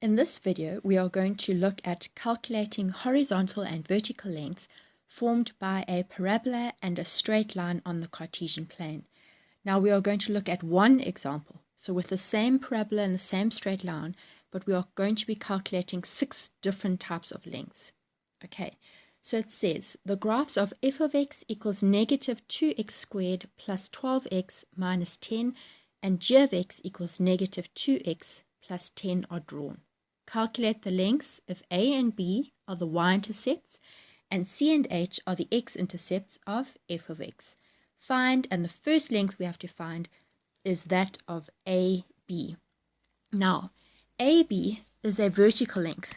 In this video, we are going to look at calculating horizontal and vertical lengths formed by a parabola and a straight line on the Cartesian plane. Now we are going to look at one example. So with the same parabola and the same straight line, but we are going to be calculating 6 different types of lengths. Okay, so it says the graphs of f of x equals negative 2x squared plus 12x minus 10 and g of x equals negative 2x plus 10 are drawn. Calculate the lengths if a and b are the y-intercepts and c and h are the x-intercepts of f of x. Find, and the first length we have to find is that of AB. Now, AB is a vertical length,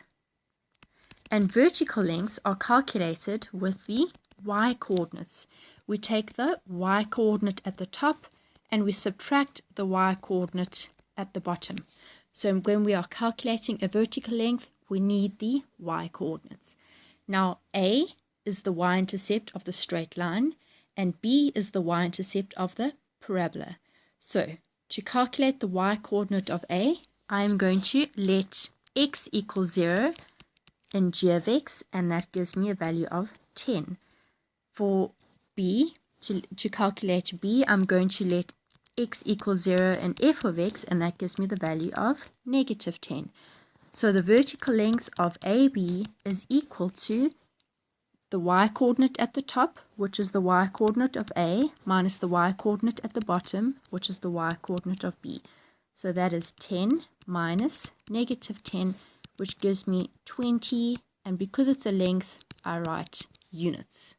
and vertical lengths are calculated with the y-coordinates. We take the y-coordinate at the top and we subtract the y-coordinate at the bottom. So when we are calculating a vertical length, we need the y-coordinates. Now, A is the y-intercept of the straight line, and B is the y-intercept of the parabola. So, to calculate the y-coordinate of A, I am going to let x equal 0 in g of x, and that gives me a value of 10. For B, to calculate B, I'm going to let x equals 0 in f of x, and that gives me the value of negative 10. So the vertical length of AB is equal to the y-coordinate at the top, which is the y-coordinate of A, minus the y-coordinate at the bottom, which is the y-coordinate of B. So that is 10 minus negative 10, which gives me 20, and because it's a length, I write units.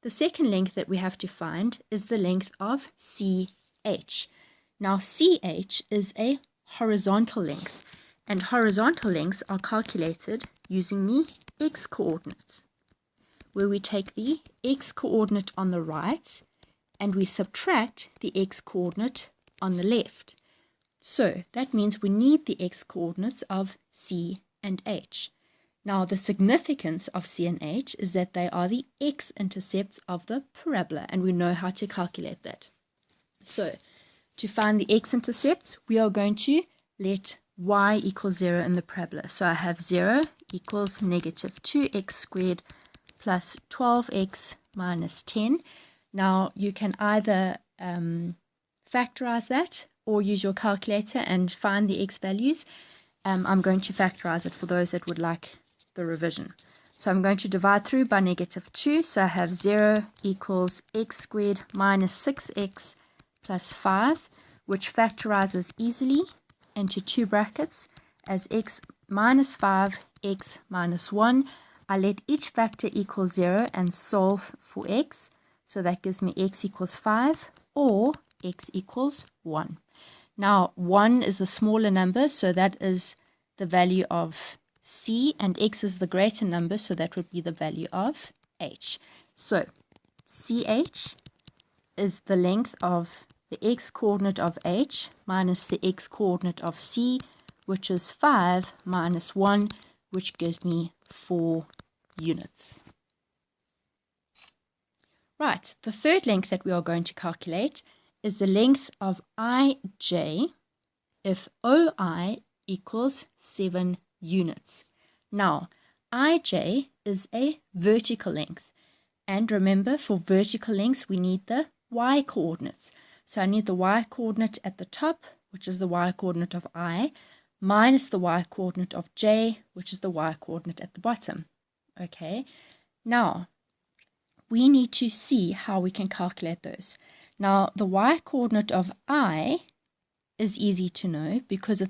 The second length that we have to find is the length of CH. Now, CH is a horizontal length, and horizontal lengths are calculated using the x-coordinates, where we take the x-coordinate on the right and we subtract the x-coordinate on the left. So that means we need the x-coordinates of C and H. Now, the significance of C and H is that they are the x-intercepts of the parabola, and we know how to calculate that. So, to find the x-intercepts, we are going to let y equals 0 in the parabola. So I have 0 equals negative 2x squared plus 12x minus 10. Now, you can either factorize that or use your calculator and find the x values. I'm going to factorize it for those that would like the revision. So I'm going to divide through by negative 2. So I have 0 equals x squared minus 6x plus 5, which factorizes easily into 2 brackets as x minus 5, x minus 1. I let each factor equal 0 and solve for x. So that gives me x equals 5 or x equals 1. Now, 1 is a smaller number, so that is the value of C, and x is the greater number, so that would be the value of h. So, CH is the length of the x-coordinate of h minus the x-coordinate of C, which is 5 minus 1, which gives me 4 units. Right, the third length that we are going to calculate is the length of IJ if OI equals 7 units. Now, IJ is a vertical length, and remember, for vertical lengths we need the y-coordinates. So I need the y-coordinate at the top, which is the y-coordinate of I, minus the y-coordinate of j, which is the y-coordinate at the bottom. Okay, now we need to see how we can calculate those. Now, the y-coordinate of I is easy to know because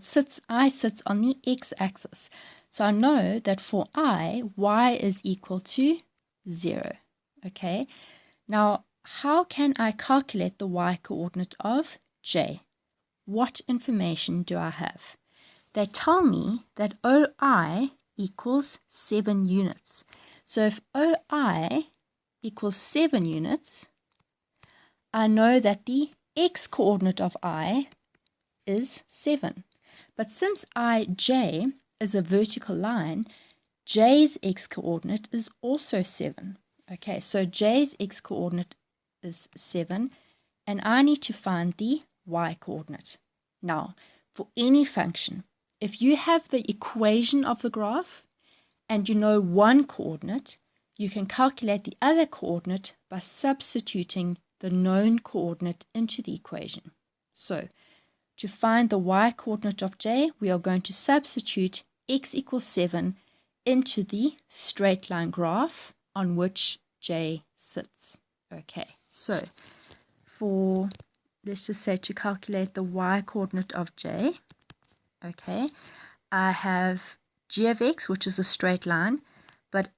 I sits on the x-axis. So I know that for I, y is equal to 0. Okay, now how can I calculate the y-coordinate of j? What information do I have? They tell me that OI equals 7 units. So if OI equals 7 units, I know that the x-coordinate of I is 7. But since IJ is a vertical line, J's x-coordinate is also 7. Okay, so J's x-coordinate is 7, and I need to find the y-coordinate. Now, for any function, if you have the equation of the graph and you know one coordinate, you can calculate the other coordinate by substituting the known coordinate into the equation. So, to find the y coordinate of j, we are going to substitute x equals 7 into the straight line graph on which j sits. Okay, so let's just say to calculate the y coordinate of j, okay, I have g of x, which is a straight line, but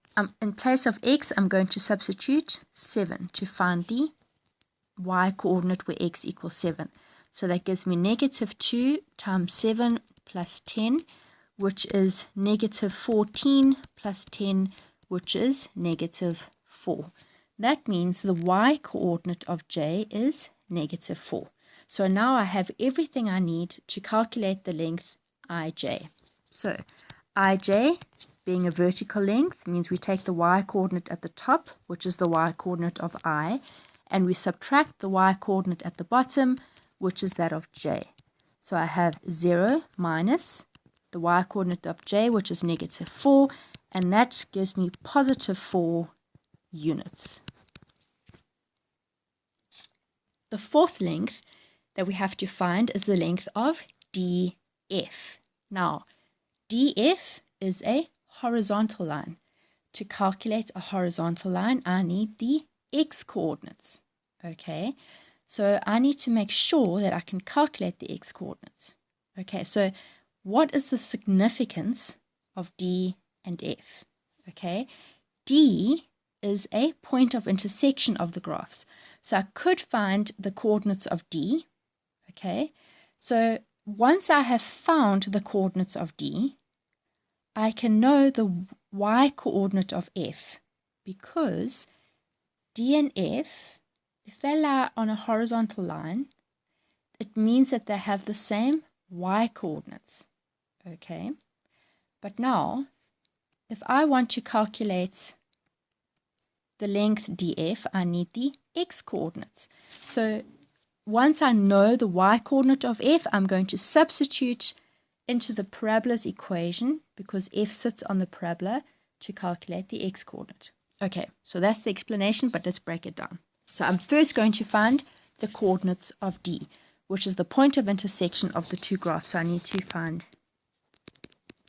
in place of x, I'm going to substitute 7 to find the y coordinate where x equals 7. So that gives me negative 2 times 7 plus 10, which is negative 14 plus 10, which is negative 4. That means the y coordinate of j is negative 4. So now I have everything I need to calculate the length ij. So ij, being a vertical length, means we take the y coordinate at the top, which is the y coordinate of I, and we subtract the y coordinate at the bottom, which is that of j. So I have 0 minus the y coordinate of j, which is negative 4, and that gives me positive 4 units. The fourth length that we have to find is the length of df. Now, df is a horizontal line. To calculate a horizontal line, I need the x coordinates. Okay, so I need to make sure that I can calculate the x coordinates. Okay, so what is the significance of d and f? Okay, d is a point of intersection of the graphs. So I could find the coordinates of d. Okay, so once I have found the coordinates of d, I can know the y coordinate of f, because d and f, if they lie on a horizontal line, it means that they have the same y coordinates. Okay, but now if I want to calculate the length df, I need the x coordinates. So once I know the y coordinate of f, I'm going to substitute into the parabola's equation, because f sits on the parabola, to calculate the x coordinate. Okay, so that's the explanation, but let's break it down. So I'm first going to find the coordinates of d, which is the point of intersection of the two graphs. So I need to find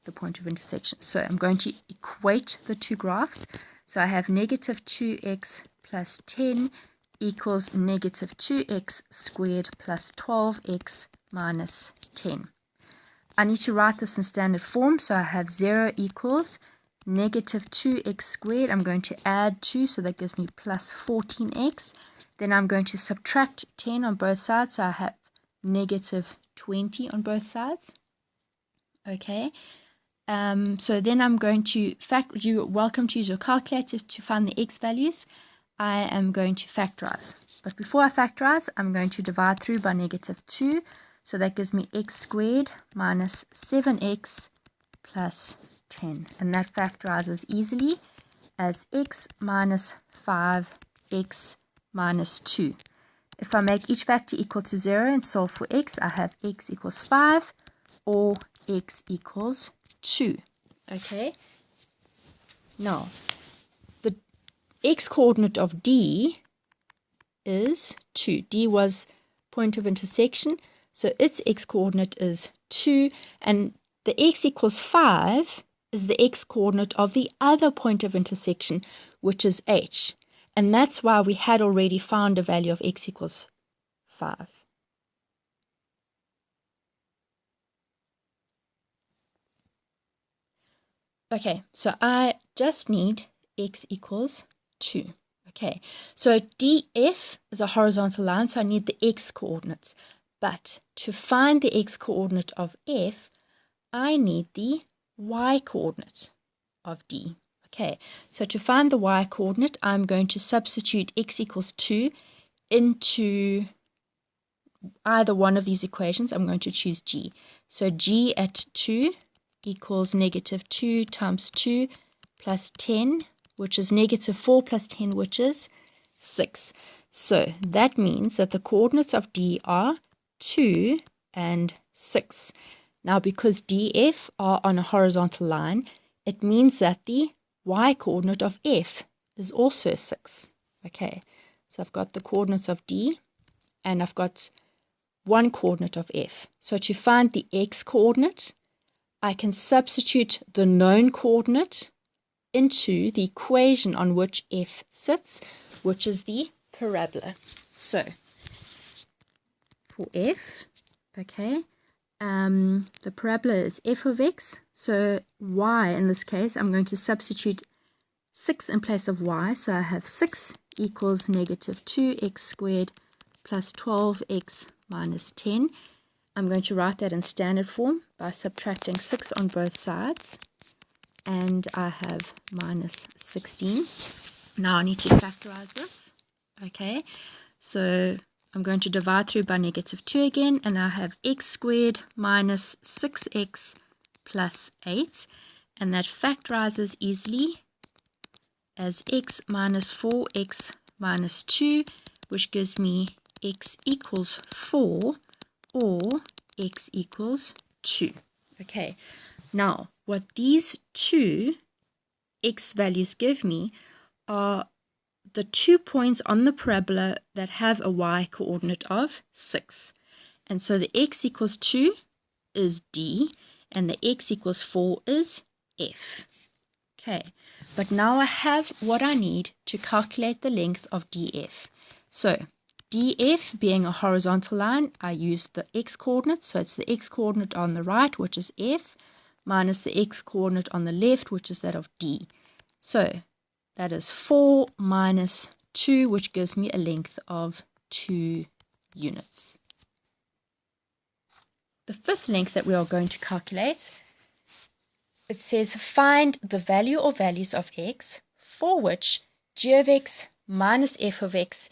the point of intersection. So I'm going to equate the two graphs. So I have negative 2x plus 10 equals negative 2x squared plus 12x minus 10. I need to write this in standard form. So I have 0 equals negative 2x squared. I'm going to add 2, so that gives me plus 14x. Then I'm going to subtract 10 on both sides. So I have negative 20 on both sides. Okay. So then I'm going to you're welcome to use your calculator to find the x values. I am going to factorize. But before I factorize, I'm going to divide through by negative 2. So that gives me x squared minus 7x plus 10. And that factorizes easily as x minus 5x minus 2. If I make each factor equal to 0 and solve for x, I have x equals 5 or x equals 2. Okay. Now, the x coordinate of d is 2. D was point of intersection, so its x coordinate is 2, and the x equals 5 is the x coordinate of the other point of intersection, which is h. And that's why we had already found a value of x equals 5. Okay, so I just need x equals 2. Okay, so df is a horizontal line, so I need the x coordinates. But to find the x coordinate of f, I need the y coordinate of d. Okay, so to find the y coordinate, I'm going to substitute x equals 2 into either one of these equations. I'm going to choose g. So g at 2 equals negative 2 times 2 plus 10, which is negative 4 plus 10, which is 6. So that means that the coordinates of d are 2 and 6. Now, because DF are on a horizontal line, it means that the y-coordinate of F is also 6. Okay, so I've got the coordinates of D, and I've got one coordinate of F. So to find the x-coordinate, I can substitute the known coordinate into the equation on which F sits, which is the parabola. So, for F, okay, the parabola is f of x, so y in this case, I'm going to substitute 6 in place of y, so I have 6 equals negative 2x squared plus 12x minus 10. I'm going to write that in standard form by subtracting 6 on both sides, and I have minus 16. Now I need to factorize this, okay, so I'm going to divide through by negative 2 again, and I have x squared minus 6x plus 8, and that factorizes easily as x minus 4x minus 2, which gives me x equals 4 or x equals 2. Okay, now what these two x values give me are the 2 points on the parabola that have a y-coordinate of 6. And so the x equals 2 is D, and the x equals 4 is F. Okay, but now I have what I need to calculate the length of DF. So, DF being a horizontal line, I use the x-coordinate, so it's the x-coordinate on the right, which is F, minus the x-coordinate on the left, which is that of D. So, that is 4 minus 2, which gives me a length of 2 units. The fifth length that we are going to calculate, it says find the value or values of x for which g of x minus f of x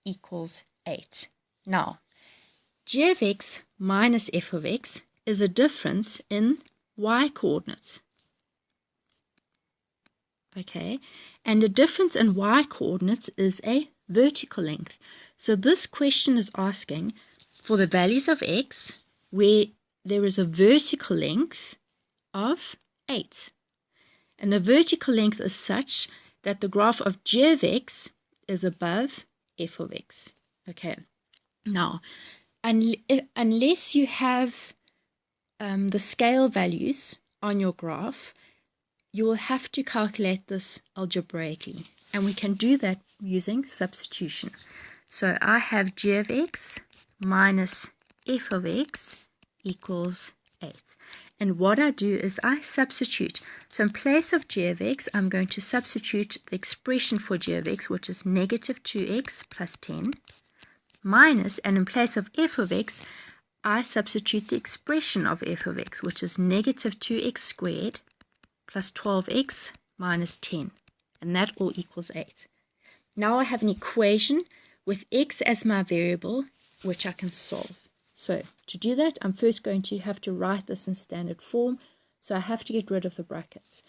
equals 8. Now, g of x minus f of x is a difference in y-coordinates. Okay, and a difference in y-coordinates is a vertical length. So this question is asking for the values of x where there is a vertical length of 8. And the vertical length is such that the graph of g of x is above f of x. Okay, now, unless you have the scale values on your graph, you will have to calculate this algebraically, and we can do that using substitution. So I have g of x minus f of x equals 8. And what I do is I substitute. So in place of g of x, I'm going to substitute the expression for g of x, which is negative 2x plus 10, minus, and in place of f of x, I substitute the expression of f of x, which is negative 2x squared plus 12x minus 10, and that all equals 8. Now I have an equation with x as my variable, which I can solve. So to do that, I'm first going to have to write this in standard form, so I have to get rid of the brackets.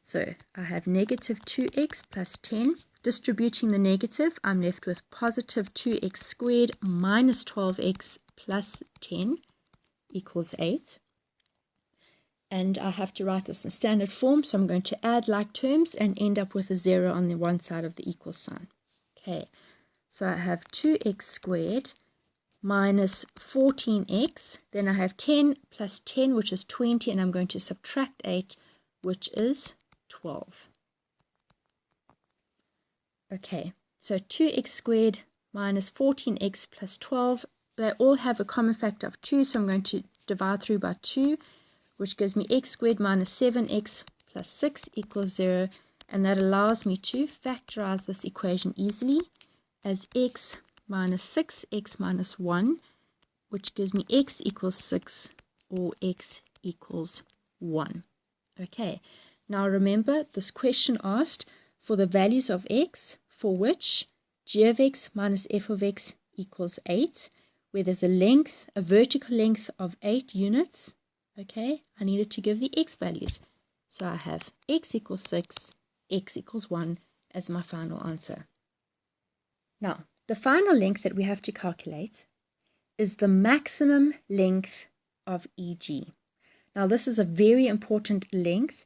So I have negative 2x plus 10. Distributing the negative, I'm left with positive 2x squared minus 12x plus 10 equals 8. And I have to write this in standard form, so I'm going to add like terms and end up with a 0 on the one side of the equal sign. Okay, so I have 2x squared minus 14x, then I have 10 plus 10, which is 20, and I'm going to subtract 8, which is 12. Okay, so 2x squared minus 14x plus 12, they all have a common factor of 2, so I'm going to divide through by 2, which gives me x squared minus 7x plus 6 equals 0, and that allows me to factorize this equation easily as x minus 6, x minus 1, which gives me x equals 6 or x equals 1. Okay, now remember this question asked for the values of x for which g of x minus f of x equals 8, where there's a vertical length of 8 units. Okay, I needed to give the x values. So I have x equals 6, x equals 1 as my final answer. Now, the final length that we have to calculate is the maximum length of EG. Now this is a very important length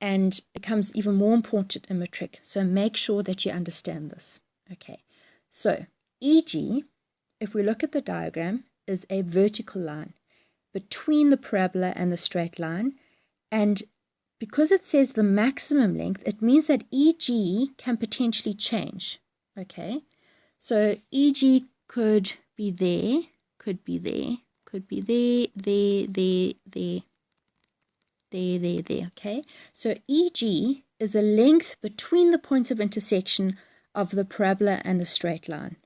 and becomes even more important in matric. So make sure that you understand this. Okay, so EG, if we look at the diagram, is a vertical line between the parabola and the straight line. And because it says the maximum length, it means that EG can potentially change. Okay, so EG could be there, could be there, could be there, there. Okay, so EG is a length between the points of intersection of the parabola and the straight line.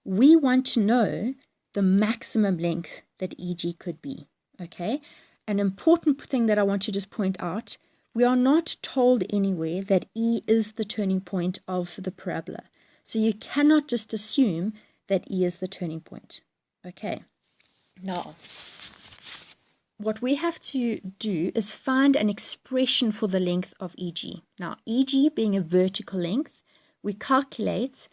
We want to know the maximum length that EG could be. Okay, an important thing that I want to just point out, we are not told anywhere that E is the turning point of the parabola. So you cannot just assume that E is the turning point. Okay, now what we have to do is find an expression for the length of EG. Now, EG being a vertical length, we calculate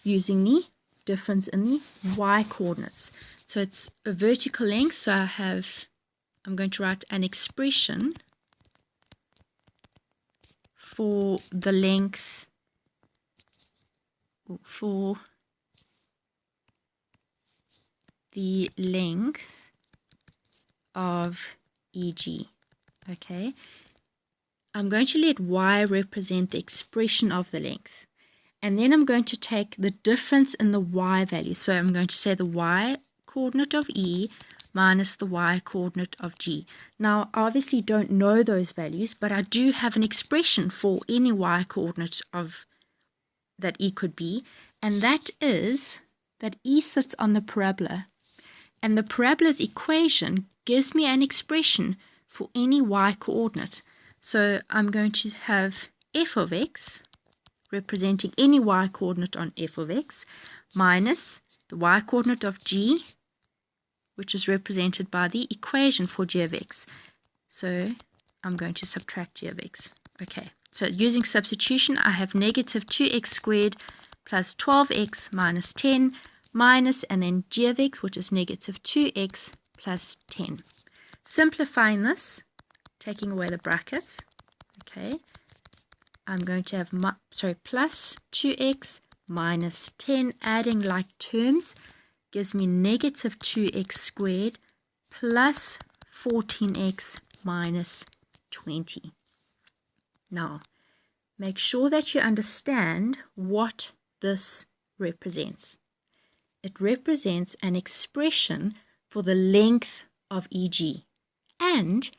using the difference in the y coordinates. So it's a vertical length, so I'm going to write an expression for the length, of EG. Okay, I'm going to let y represent the expression of the length, and then I'm going to take the difference in the y value. So I'm going to say the y coordinate of E minus the y coordinate of G. Now, I obviously don't know those values, but I do have an expression for any y coordinate of that E could be, and that is that E sits on the parabola, and the parabola's equation gives me an expression for any y coordinate. So I'm going to have f of x representing any y coordinate on f of x minus the y coordinate of G, which is represented by the equation for g of x. So I'm going to subtract g of x. Okay, so using substitution, I have negative 2x squared plus 12x minus 10 minus, and then g of x, which is negative 2x plus 10. Simplifying this, taking away the brackets, okay, I'm going to have plus 2x minus 10, adding like terms, gives me negative 2x squared plus 14x minus 20. Now, make sure that you understand what this represents. It represents an expression for the length of EG, and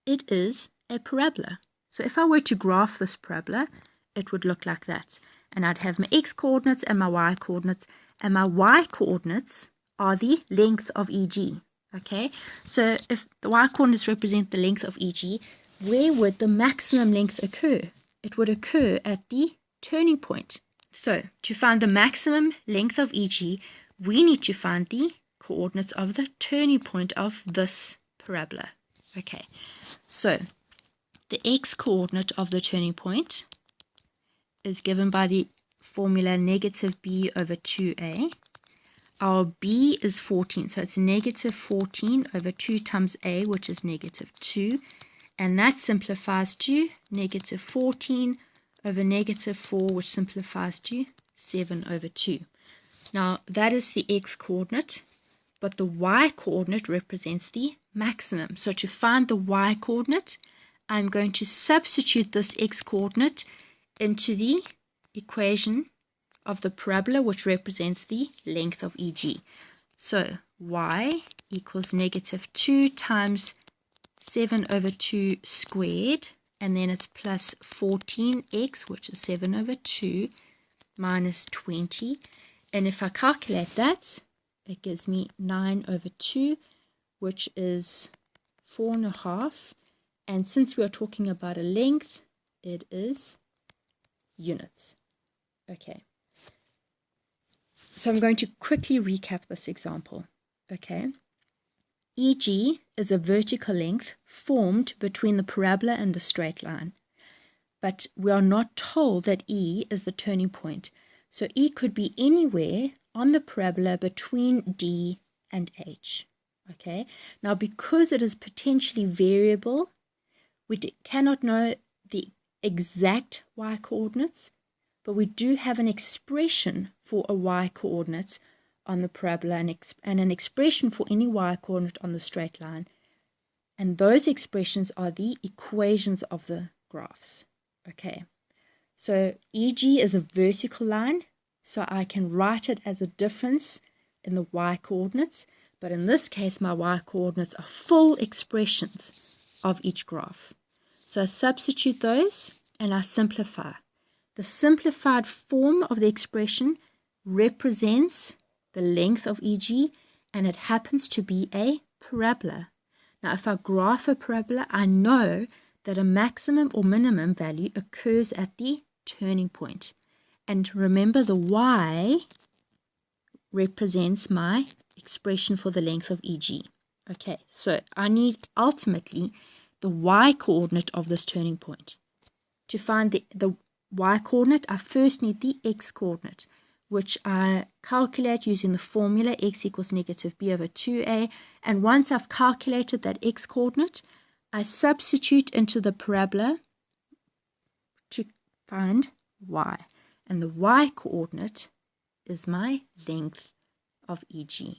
it is a parabola. So if I were to graph this parabola, it would look like that. And I'd have my x coordinates and my y coordinates, and my y coordinates are the length of EG. Okay, so if the y coordinates represent the length of EG, where would the maximum length occur? It would occur at the turning point. So to find the maximum length of EG, we need to find the coordinates of the turning point of this parabola. Okay, so the x coordinate of the turning point is given by the formula negative b over 2a. Our b is 14, so it's negative 14 over 2 times a, which is negative 2. And that simplifies to negative 14 over negative 4, which simplifies to 7 over 2. Now, that is the x-coordinate, but the y-coordinate represents the maximum. So to find the y-coordinate, I'm going to substitute this x-coordinate into the equation of the parabola, which represents the length of EG. So y equals negative 2 times 7 over 2 squared, and then it's plus 14x, which is 7 over 2, minus 20. And if I calculate that, it gives me 9 over 2, which is 4.5. And since we are talking about a length, it is units. Okay. So I'm going to quickly recap this example. Okay. EG is a vertical length formed between the parabola and the straight line. But we are not told that E is the turning point. So E could be anywhere on the parabola between D and H. Okay, now because it is potentially variable, we cannot know the exact y-coordinates, but we do have an expression for a y-coordinate on the parabola and an expression for any y-coordinate on the straight line. And those expressions are the equations of the graphs. Okay, so EG is a vertical line, so I can write it as a difference in the y-coordinates, but in this case my y-coordinates are full expressions of each graph. So I substitute those and I simplify. The simplified form of the expression represents the length of EG, and it happens to be a parabola. Now, if I graph a parabola, I know that a maximum or minimum value occurs at the turning point. And remember, the y represents my expression for the length of EG. Okay, so I need ultimately the y-coordinate of this turning point. To find the y-coordinate, I first need the x-coordinate, which I calculate using the formula x equals negative b over 2a. And once I've calculated that x-coordinate, I substitute into the parabola to find y. And the y-coordinate is my length of EG.